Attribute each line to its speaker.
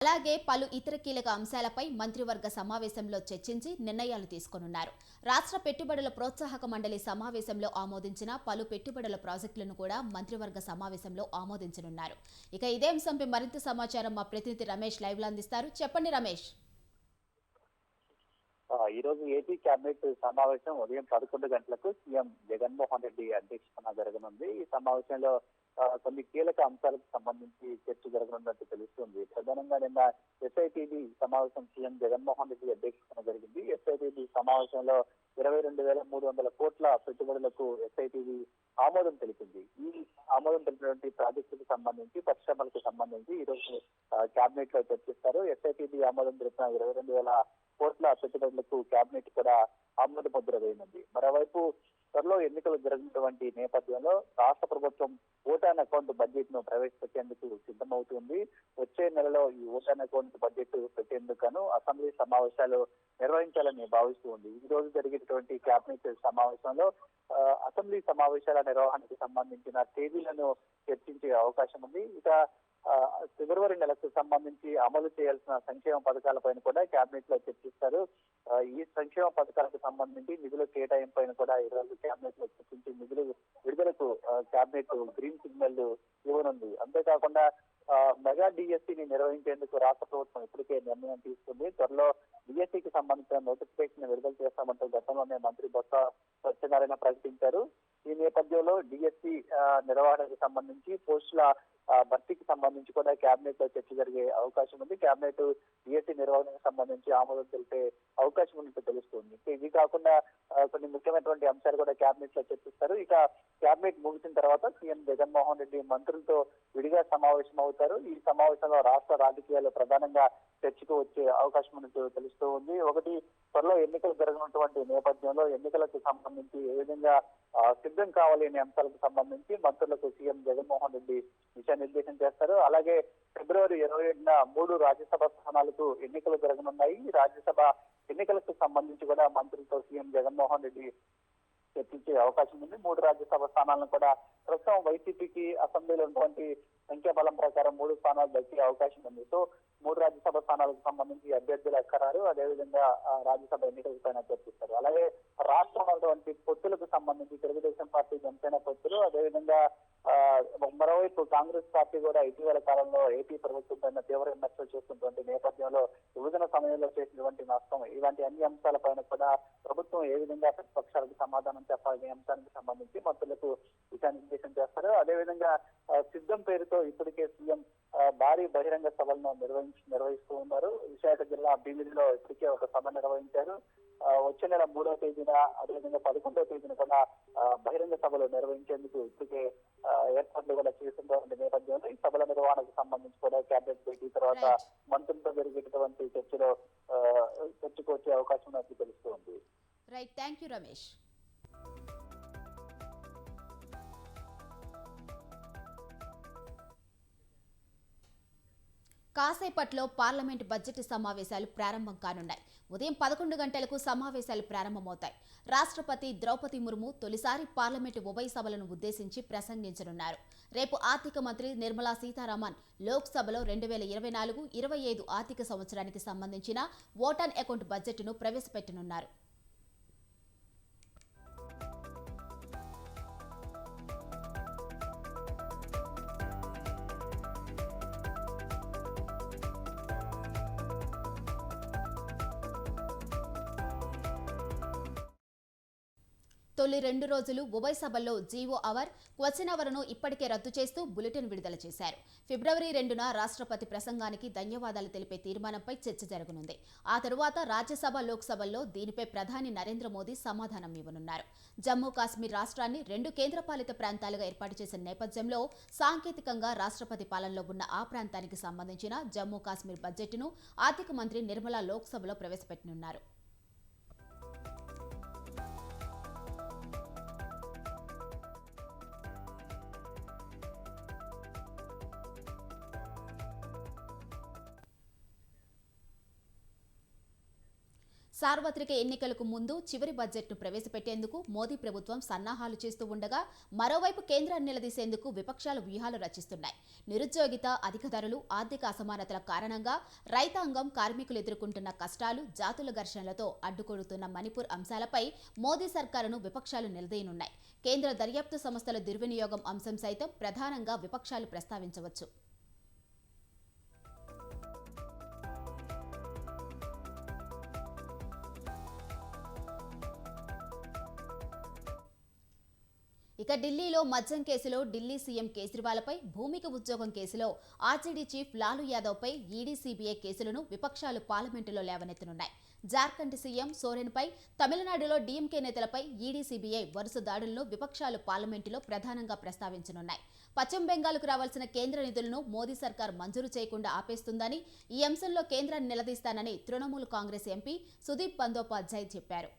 Speaker 1: అలాగే పలు ఇతర కీలక అంశాలపై మంత్రివర్గ సమావేశంలో చర్చించి నిర్ణయాలు తీసుకోనున్నారు. రాష్ట్ర పెట్టుబడుల ప్రోత్సాహక మండలి సమావేశంలో ఆమోదించిన పలు పెట్టుబడుల ప్రాజెక్టులను కూడా మంత్రివర్గ సమావేశంలో ఆమోదించనున్నారు. ఇక ఇదే అంశంపై మరింత సమాచారం మా ప్రతినిధి రమేష్ లైవ్ లో అందిస్తారు. చెప్పండి రమేష్.
Speaker 2: ఈ రోజు ఏపీ కేబినెట్ సమావేశం ఉదయం 11 గంటలకు సీఎం జగన్మోహన్ రెడ్డి అధ్యక్షతన జరగనుంది. ఈ సమావేశంలో కొన్ని కీలక అంశాలకు సంబంధించి చర్చ జరగనున్నట్టు తెలుస్తుంది. ప్రధానంగా నిన్న ఎస్ఐటిబి సమావేశం సీఎం జగన్మోహన్ రెడ్డి అధ్యక్షతన జరిగింది. ఎస్ఐటిబి సమావేశంలో 22,300 కోట్ల పెట్టుబడులకు ఎస్ఐటిబి ఆమోదం తెలిపింది. ఈ ఆమోదం తెలిపినటువంటి ప్రాజెక్టులకు సంబంధించి పరిశ్రమలకు సంబంధించి ఈ రోజు కేబినెట్ లో చర్చిస్తారు. ఎస్ఐటిబి ఆమోదం తెలిపిన 22,000 కోట్ల పెట్టుబడులకు కేబినెట్ కూడా ఆమోద ముద్ర వేయనుంది. మరోవైపు త్వరలో ఎన్నికలు జరుగుతున్నటువంటి నేపథ్యంలో రాష్ట్ర ప్రభుత్వం ఓటాన్ అకౌంట్ బడ్జెట్ ను ప్రవేశపెట్టేందుకు సిద్ధమవుతుంది. వచ్చే నెలలో ఈ ఓటాన్ అకౌంట్ బడ్జెట్ పెట్టేందుకు అసెంబ్లీ సమావేశాలు నిర్వహించాలని భావిస్తూ ఉంది. ఈ రోజు జరిగినటువంటి కేబినెట్ సమావేశంలో అసెంబ్లీ సమావేశాల నిర్వహణకు సంబంధించిన తేదీలను చర్చించే అవకాశం ఉంది. ఇక ఫిబ్రవరి నెలకు సంబంధించి అమలు చేయాల్సిన సంక్షేమ పథకాలపైన కూడా కేబినెట్ లో చర్చిస్తారు. ఈ సంక్షేమ పథకాలకు సంబంధించి నిధుల కేటాయింపైన కూడా ఈ రోజు కేబినెట్ లో చర్చించి నిధులు విడుదలకు కేబినెట్ గ్రీన్ సిగ్నల్ ఇవ్వనుంది. అంతేకాకుండా మెగా డిఎస్సిని నిర్వహించేందుకు రాష్ట్ర ప్రభుత్వం ఇప్పటికే నిర్ణయం తీసుకుంది. త్వరలో డిఎస్సికి సంబంధించిన నోటిఫికేషన్ విడుదల చేస్తామంటూ గతంలోనే మంత్రి బొత్స సత్యనారాయణ ప్రకటించారు. ఈ నేపథ్యంలో డిఎస్సి నిర్వహణకు సంబంధించి పోస్టుల భర్తీకి సంబంధించి కూడా కేబినెట్ లో చర్చ జరిగే అవకాశం ఉంది. కేబినెట్ డిఎస్సి నిర్వహణకు సంబంధించి ఆమోదం తెలిపే అవకాశం ఉన్నట్టు తెలుస్తుంది. ఇది కాకుండా కొన్ని ముఖ్యమైనటువంటి అంశాలు కూడా కేబినెట్ లో చర్చిస్తారు. ఇక కేబినెట్ ముగిసిన తర్వాత సీఎం జగన్మోహన్ రెడ్డి మంత్రులతో విడిగా సమావేశం అవుతారు. ఈ సమావేశంలో రాష్ట్ర రాజకీయాలు ప్రధానంగా చర్చకు వచ్చే అవకాశం ఉన్నట్టు తెలుస్తూ ఉంది. ఒకటి, త్వరలో ఎన్నికలు జరగనున్నటువంటి నేపథ్యంలో ఎన్నికలకు సంబంధించి ఏ విధంగా సిద్ధం కావాలి అనే అంశాలకు సంబంధించి మంత్రులకు సీఎం జగన్మోహన్ రెడ్డి దిశానిర్దేశం చేస్తారు. అలాగే ఫిబ్రవరి 27న 3 రాజ్యసభ స్థానాలకు ఎన్నికలు జరగనున్నాయి. రాజ్యసభ ఎన్నికలకు సంబంధించి కూడా మంత్రులతో సీఎం జగన్మోహన్ రెడ్డి చర్చించే అవకాశం ఉంది. 3 రాజ్యసభ స్థానాలను కూడా ప్రస్తుతం వైసీపీకి అసెంబ్లీలో ఉన్నటువంటి సంఖ్యాబలం ప్రకారం 3 స్థానాలు దక్కే అవకాశం ఉంది. సో 3 రాజ్యసభ స్థానాలకు సంబంధించి అభ్యర్థుల ఖరారు, అదేవిధంగా రాజ్యసభ ఎన్నికల పైన చర్చిస్తారు. అలాగే రాష్ట్రంలో ఉన్నటువంటి పొత్తులకు సంబంధించి తెలుగుదేశం పార్టీ జనసేన పొత్తులు, అదేవిధంగా మరోవైపు కాంగ్రెస్ పార్టీ కూడా ఇటీవల కాలంలో ఏపీ ప్రభుత్వం పైన తీవ్ర విమర్శలు చేస్తున్నటువంటి నేపథ్యంలో విభజన సమయంలో చేసినటువంటి నష్టం, ఇలాంటి అన్ని అంశాలపైన కూడా ప్రభుత్వం ఏ విధంగా ప్రతిపక్షాలకు సమాధానం చెప్పాలనే అంశానికి సంబంధించి మంత్రులకు దిశానిర్దేశం చేస్తారు. అదేవిధంగా సిద్ధం పేరుతో ఇప్పటికే సీఎం భారీ బహిరంగ సభలను నిర్వహిస్తూ ఉన్నారు. విశాఖ జిల్లా భీమిలిలో ఇప్పటికే ఒక సభ నిర్వహించారు. వచ్చే నెల 3వ తేదీన, అదేవిధంగా 11వ తేదీన కూడా బహిరంగ సభలు నిర్వహించేందుకు ఇప్పటికే ఏర్పాట్లు కూడా చేస్తున్నటువంటి నేపథ్యంలో ఈ సభల నిర్వహణకు సంబంధించి కూడా కేబినెట్ భేటీ తర్వాత మంత్రులతో జరిగేటటువంటి చర్చకు వచ్చే అవకాశం ఉన్నట్లు తెలుస్తోంది.
Speaker 1: Right, thank you Ramesh. కాసేపట్లో పార్లమెంట్ బడ్జెట్ సమావేశాలు ప్రారంభం కానున్నాయి. ఉదయం 11 గంటలకు సమావేశాలు ప్రారంభమవుతాయి. రాష్ట్రపతి ద్రౌపది ముర్ము తొలిసారి పార్లమెంటు ఉభయ సభలను ఉద్దేశించి ప్రసంగించనున్నారు. రేపు ఆర్థిక మంత్రి నిర్మలా సీతారామన్ లోక్సభలో 2024-25 ఆర్థిక సంవత్సరానికి సంబంధించిన ఓటాన్ అకౌంట్ బడ్జెట్ను ప్రవేశపెట్టనున్నారు. తొలి 2 రోజులు ఉభయ సభల్లో జీవో అవర్, క్వశ్చన్ అవర్ను ఇప్పటికే రద్దు చేస్తూ బులెటిన్ విడుదల చేశారు. ఫిబ్రవరి 2న రాష్ట్రపతి ప్రసంగానికి ధన్యవాదాలు తెలిపే తీర్మానంపై చర్చ జరగనుంది. ఆ తరువాత రాజ్యసభ, లోక్సభల్లో దీనిపై ప్రధాని నరేంద్ర మోదీ సమాధానం ఇవ్వనున్నారు. జమ్మూ కాశ్మీర్ రాష్ట్రాన్ని 2 కేంద్రపాలిత ప్రాంతాలుగా ఏర్పాటు చేసిన నేపథ్యంలో సాంకేతికంగా రాష్ట్రపతి పాలనలో ఉన్న ఆ ప్రాంతానికి సంబంధించిన జమ్మూ కాశ్మీర్ బడ్జెట్ను ఆర్థిక మంత్రి నిర్మలా లోక్సభలో ప్రవేశపెట్టనున్నారు. సార్వత్రిక ఎన్నికలకు ముందు చివరి బడ్జెట్ను ప్రవేశపెట్టేందుకు మోదీ ప్రభుత్వం సన్నాహాలు చేస్తూ ఉండగా మరోవైపు కేంద్రాన్ని నిలదీసేందుకు విపక్షాలు వ్యూహాలు రచిస్తున్నాయి. నిరుద్యోగిత, అధిక ధరలు, ఆర్థిక అసమానతల కారణంగా రైతాంగం, కార్మికులు ఎదుర్కొంటున్న కష్టాలు, జాతుల ఘర్షణలతో అడ్డుకొడుతున్న మణిపూర్ అంశాలపై మోదీ సర్కారును విపక్షాలు నిలదీయనున్నాయి. కేంద్ర దర్యాప్తు సంస్థల దుర్వినియోగం అంశం సైతం ప్రధానంగా విపక్షాలు ప్రస్తావించవచ్చు. ఇక ఢిల్లీలో మద్యం కేసులో ఢిల్లీ సీఎం కేజ్రీవాల్పై, భూమికి ఉద్యోగం కేసులో ఆర్జేడీ చీఫ్ లాలూ యాదవ్పై ఈడీ, సీబీఐ కేసులను విపక్షాలు పార్లమెంటులో లేవనెత్తనున్నాయి. జార్ఖండ్ సీఎం సోరెన్పై, తమిళనాడులో డీఎంకే నేతలపై ఈడీ, సీబీఐ వరుస దాడులను విపక్షాలు పార్లమెంటులో ప్రధానంగా ప్రస్తావించనున్నాయి. పశ్చిమ బెంగాల్కు రావాల్సిన కేంద్ర నిధులను మోదీ సర్కార్ మంజూరు చేయకుండా ఆపేస్తుందని, ఈ అంశంలో కేంద్రాన్ని నిలదీస్తానని తృణమూల్ కాంగ్రెస్ ఎంపీ సుదీప్ బందోపాధ్యాయ్ చెప్పారు.